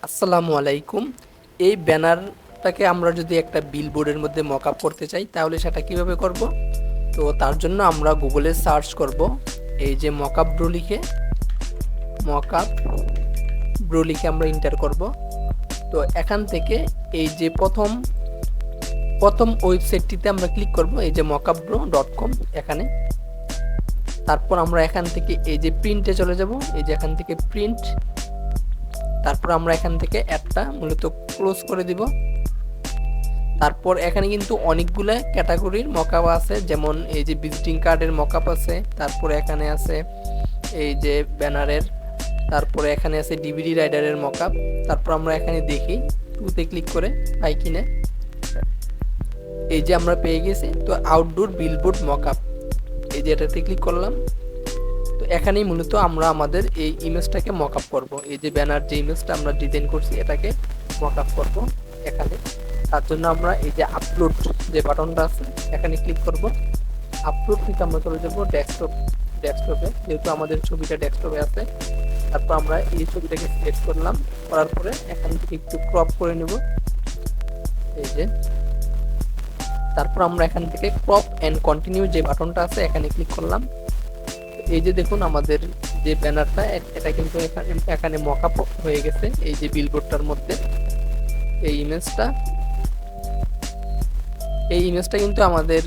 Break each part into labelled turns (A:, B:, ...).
A: আসসালামু আলাইকুম। এই ব্যানারটাকে আমরা যদি একটা বিলবোর্ডের মধ্যে মকআপ করতে চাই তাহলে সেটা কিভাবে করব? তো তার জন্য আমরা গুগলে সার্চ করব এই যে মকআপ ব্রো লিখে আমরা এন্টার করব। তো এখান থেকে এই যে প্রথম ওয়েবসাইটটিতে আমরা ক্লিক করব, এই যে mockupbro.com এখানে। তারপর আমরা এখান থেকে এই যে প্রিন্টে চলে যাব, এই যে এখান থেকে প্রিন্ট। তারপর আমরা এখান থেকে অ্যাডটা মূলত ক্লোজ করে দিব। তারপর এখানে কিন্তু অনেকগুলো ক্যাটাগরির মকআপ আছে, যেমন এই যে ভিজিটিং কার্ডের মকআপ আছে, তারপরে এখানে আছে এই যে ব্যানারের, তারপরে এখানে আছে ডিভিডি রাইডারের মকআপ। তারপর আমরা এখানে দেখি টুতে ক্লিক করে পাই কিনা। এই যে আমরা পেয়ে গেছি। তো আউটডোর বিলবোর্ড মকআপ, এই যে এটাতে ক্লিক করলাম। তো এখানেই মূলত আমরা আমাদের এই ইমেজটাকে মকআপ করব। এই যে ব্যানার যে ইমেজটা আমরা ডিজাইন করছি এটাকে মকআপ করব এখানে। তার জন্য আমরা এই যে আপলোড যে বাটনটা আছে এখানে ক্লিক করব। আপলোড থেকে আমরা চলে যাব ডেস্কটপে, যেহেতু আমাদের ছবিটা ডেস্কটপে আছে। তারপর আমরা এই ছবিটাকে সিলেক্ট করলাম, করার পরে এখান থেকে একটু ক্রপ করে নেব এই যে। তারপর আমরা এখান থেকে ক্রপ এন্ড কন্টিনিউ যে বাটনটা আছে এখানে ক্লিক করলাম। এই যে দেখুন আমাদের যে ব্যানারটা এটা কিন্তু এখানে মকআপ হয়ে গেছে। এই যে বিলবোর্ডটার মধ্যে এই ইমেজটা কিন্তু আমাদের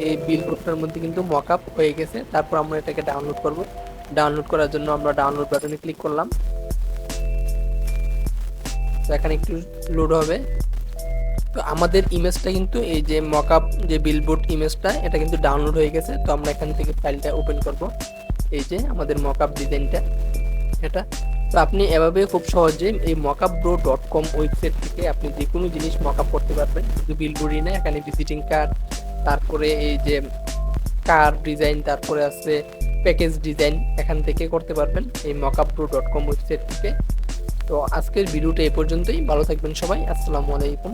A: এই বিলবোর্ডটার মধ্যে কিন্তু মকআপ হয়ে গেছে। তারপর আমরা এটাকে ডাউনলোড করব। ডাউনলোড করার জন্য আমরা ডাউনলোড বাটনে ক্লিক করলাম। তো এখানে একটু লোড হবে। তো আমাদের ইমেজটা কিন্তু এই যে মকআপ যে বিলবোর্ড ইমেজটা এটা কিন্তু ডাউনলোড হয়ে গেছে। তো আমরা এখান থেকে ফাইলটা ওপেন করব। এই যে আমাদের মকআপ ডিজাইনটা এটা। তো আপনি এভাবে খুব সহজে এই mockup.com ওয়েবসাইট থেকে আপনি যে কোনো জিনিস মকআপ করতে পারবেন। শুধু বিলবোর্ডই না, এখানে ভিজিটিং কার্ড, তারপরে এই যে কার ডিজাইন, তারপরে আছে প্যাকেজ ডিজাইন, এখান থেকে করতে পারবেন এই mockup.com ওয়েবসাইট থেকে। তো আজকের ভিডিওটা এই পর্যন্তই। ভালো থাকবেন সবাই। আসসালামু আলাইকুম।